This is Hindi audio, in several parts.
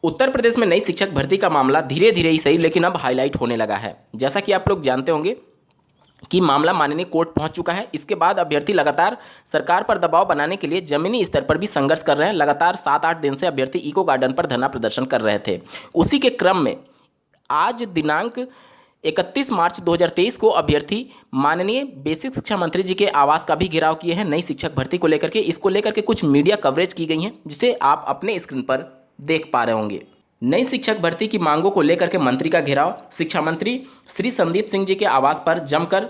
उत्तर प्रदेश में नई शिक्षक भर्ती का मामला धीरे धीरे ही सही लेकिन अब हाईलाइट होने लगा है। जैसा कि आप लोग जानते होंगे कि मामला माननीय कोर्ट पहुंच चुका है। इसके बाद अभ्यर्थी लगातार सरकार पर दबाव बनाने के लिए जमीनी स्तर पर भी संघर्ष कर रहे हैं। लगातार 7-8 दिन से अभ्यर्थी इको गार्डन पर धरना प्रदर्शन कर रहे थे। उसी के क्रम में आज दिनांक 31 मार्च 2023 को अभ्यर्थी माननीय बेसिक शिक्षा मंत्री जी के आवास का भी घेराव किए हैं नई शिक्षक भर्ती को लेकर के। इसको लेकर के कुछ मीडिया कवरेज की गई है जिसे आप अपने स्क्रीन पर देख पा रहे होंगे। नई शिक्षक भर्ती की मांगों को लेकर के मंत्री का घेराव, शिक्षा मंत्री श्री संदीप सिंह जी के आवास पर जमकर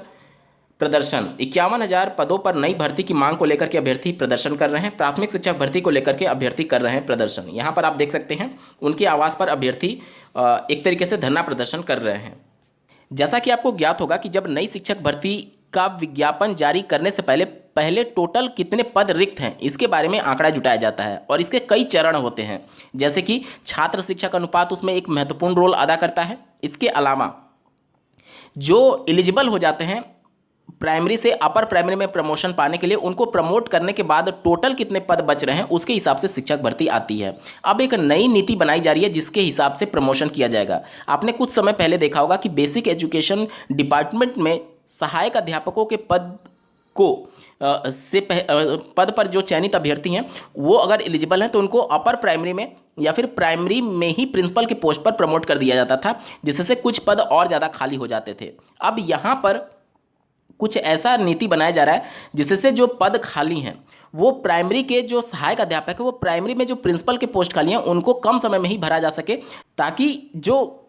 प्रदर्शन। 51,000 पदों पर नई भर्ती की मांग को लेकर के अभ्यर्थी प्रदर्शन कर रहे हैं। प्राथमिक शिक्षक भर्ती को लेकर के अभ्यर्थी कर रहे हैं प्रदर्शन। यहाँ पर आप देख सकते हैं उनके आवास पर अभ्यर्थी एक तरीके से धरना प्रदर्शन कर रहे हैं। जैसा कि आपको ज्ञात होगा कि जब नई शिक्षक भर्ती का विज्ञापन जारी करने से पहले टोटल कितने पद रिक्त हैं इसके बारे में आंकड़ा जुटाया जाता है और इसके कई चरण होते हैं। जैसे कि छात्र शिक्षक अनुपात उसमें एक महत्वपूर्ण रोल अदा करता है। इसके अलावा जो एलिजिबल हो जाते हैं प्राइमरी से अपर प्राइमरी में प्रमोशन पाने के लिए, उनको प्रमोट करने के बाद टोटल कितने पद बच रहे हैं उसके हिसाब से शिक्षक भर्ती आती है। अब एक नई नीति बनाई जा रही है जिसके हिसाब से प्रमोशन किया जाएगा। आपने कुछ समय पहले देखा होगा कि बेसिक एजुकेशन डिपार्टमेंट में सहायक अध्यापकों के पद पर जो चयनित अभ्यर्थी हैं वो अगर एलिजिबल हैं तो उनको अपर प्राइमरी में या फिर प्राइमरी में ही प्रिंसिपल के पोस्ट पर प्रमोट कर दिया जाता था, जिससे कुछ पद और ज़्यादा खाली हो जाते थे। अब यहाँ पर कुछ ऐसा नीति बनाया जा रहा है जिससे जो पद खाली हैं वो प्राइमरी के जो सहायक अध्यापक है वो प्राइमरी में जो प्रिंसिपल के पोस्ट खाली हैं उनको कम समय में ही भरा जा सके, ताकि जो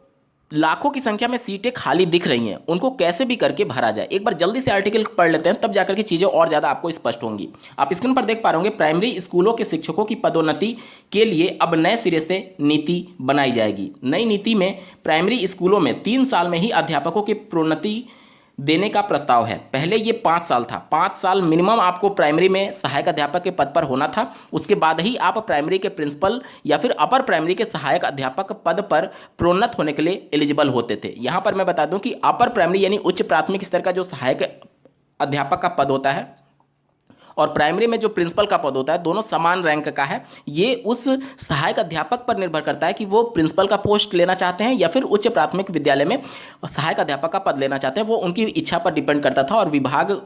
लाखों की संख्या में सीटें खाली दिख रही हैं उनको कैसे भी करके भरा जाए। एक बार जल्दी से आर्टिकल पढ़ लेते हैं, तब जाकर के चीज़ें और ज़्यादा आपको स्पष्ट होंगी। आप स्क्रीन पर देख पा रहे होंगे, प्राइमरी स्कूलों के शिक्षकों की पदोन्नति के लिए अब नए सिरे से नीति बनाई जाएगी। नई नीति में प्राइमरी स्कूलों में 3 साल में ही अध्यापकों की प्रोन्नति देने का प्रस्ताव है। पहले ये 5 साल था। 5 साल मिनिमम आपको प्राइमरी में सहायक अध्यापक के पद पर होना था, उसके बाद ही आप प्राइमरी के प्रिंसिपल या फिर अपर प्राइमरी के सहायक अध्यापक पद पर प्रोन्नत होने के लिए एलिजिबल होते थे। यहाँ पर मैं बता दूं कि अपर प्राइमरी यानी उच्च प्राथमिक स्तर का जो सहायक अध्यापक का पद होता है और प्राइमरी में जो प्रिंसिपल का पद होता है, दोनों समान रैंक का है। ये उस सहायक अध्यापक पर निर्भर करता है कि वो प्रिंसिपल का पोस्ट लेना चाहते हैं या फिर उच्च प्राथमिक विद्यालय में सहायक अध्यापक का पद लेना चाहते हैं। वो उनकी इच्छा पर डिपेंड करता था और विभाग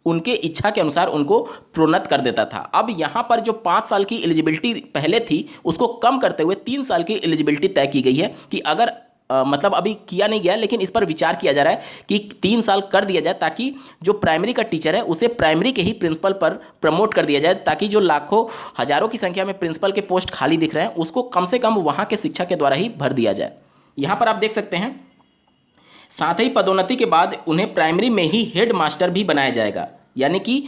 उनके इच्छा के अनुसार उनको प्रोन्नत कर देता था। अब यहाँ पर जो 5 साल की एलिजिबिलिटी पहले थी उसको कम करते हुए 3 साल की एलिजिबिलिटी तय की गई है कि अगर मतलब अभी किया नहीं गया लेकिन इस पर विचार किया जा रहा है कि 3 साल कर दिया जाए, ताकि जो प्राइमरी का टीचर है उसे प्राइमरी के ही प्रिंसिपल पर प्रमोट कर दिया जाए, ताकि जो लाखों हजारों की संख्या में प्रिंसिपल के पोस्ट खाली दिख रहे हैं उसको कम से कम वहां के शिक्षक के द्वारा ही भर दिया जाए। यहां पर आप देख सकते हैं, साथ ही पदोन्नति के बाद उन्हें प्राइमरी में ही हेड मास्टर भी बनाया जाएगा। यानी कि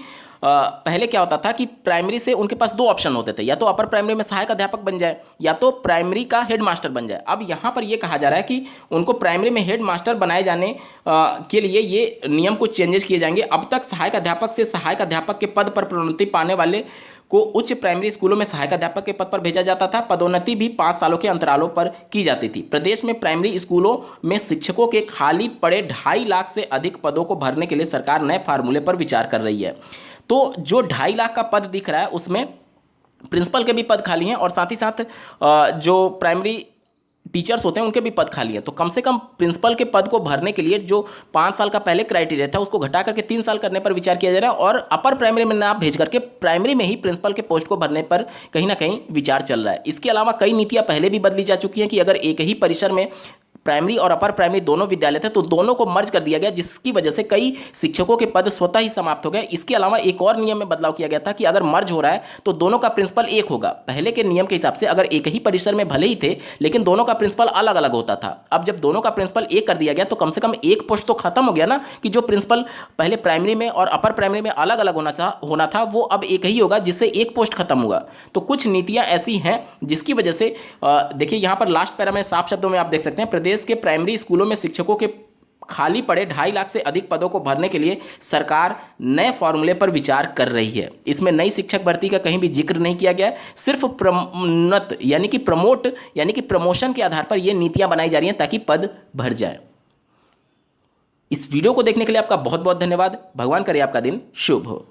पहले क्या होता था कि प्राइमरी से उनके पास 2 ऑप्शन होते थे, या तो अपर प्राइमरी में सहायक अध्यापक बन जाए या तो प्राइमरी का हेड मास्टर बन जाए। अब यहाँ पर ये कहा जा रहा है कि उनको प्राइमरी में हेड मास्टर बनाए जाने के लिए ये नियम को चेंजेस किए जाएंगे। अब तक सहायक अध्यापक से सहायक अध्यापक के पद पर प्रोन्नति पाने वाले को उच्च प्राइमरी स्कूलों में सहायक अध्यापक के पद पर भेजा जाता था। पदोन्नति भी 5 सालों के अंतरालों पर की जाती थी। प्रदेश में प्राइमरी स्कूलों में शिक्षकों के खाली पड़े 2.5 लाख से अधिक पदों को भरने के लिए सरकार नए फार्मूले पर विचार कर रही है। तो जो 2.5 लाख का पद दिख रहा है उसमें प्रिंसिपल के भी पद खाली हैं और साथ ही साथ जो प्राइमरी टीचर्स होते हैं उनके भी पद खाली हैं। तो कम से कम प्रिंसिपल के पद को भरने के लिए जो 5 साल का पहले क्राइटेरिया था उसको घटा करके 3 साल करने पर विचार किया जा रहा है और अपर प्राइमरी में ना भेज करके प्राइमरी में ही प्रिंसिपल के पोस्ट को भरने पर कहीं ना कहीं विचार चल रहा है। इसके अलावा कई नीतियां पहले भी बदली जा चुकी हैं कि अगर एक ही परिसर में प्राइमरी और अपर प्राइमरी दोनों विद्यालय थे तो दोनों को मर्ज कर दिया गया, जिसकी वजह से कई शिक्षकों के पद स्वतः ही समाप्त हो गए। इसके अलावा एक और नियम में बदलाव किया गया था कि अगर मर्ज हो रहा है तो दोनों का प्रिंसिपल एक होगा। पहले के नियम के हिसाब से अगर एक ही परिसर में भले ही थे लेकिन दोनों का प्रिंसिपल अलग अलग होता था। अब जब दोनों का प्रिंसिपल एक कर दिया गया तो कम से कम एक पोस्ट तो खत्म हो गया ना, कि जो प्रिंसिपल पहले प्राइमरी में और अपर प्राइमरी में अलग अलग होना था वो अब एक ही होगा, जिससे एक पोस्ट खत्म हुआ। तो कुछ नीतियां ऐसी हैं जिसकी वजह से देखिए यहाँ पर लास्ट पैरा में साफ शब्दों में आप देख सकते हैं, प्रदेश के प्राइमरी स्कूलों में शिक्षकों के खाली पड़े 2.5 लाख से अधिक पदों को भरने के लिए सरकार नए फॉर्मूले पर विचार कर रही है। इसमें नई शिक्षक भर्ती का कहीं भी जिक्र नहीं किया गया है, सिर्फ प्रोन्नत यानी कि प्रमोट यानी कि प्रमोशन के आधार पर यह नीतियां बनाई जा रही हैं ताकि पद भर जाए। इस वीडियो को देखने के लिए आपका बहुत बहुत धन्यवाद। भगवान करे आपका दिन शुभ हो।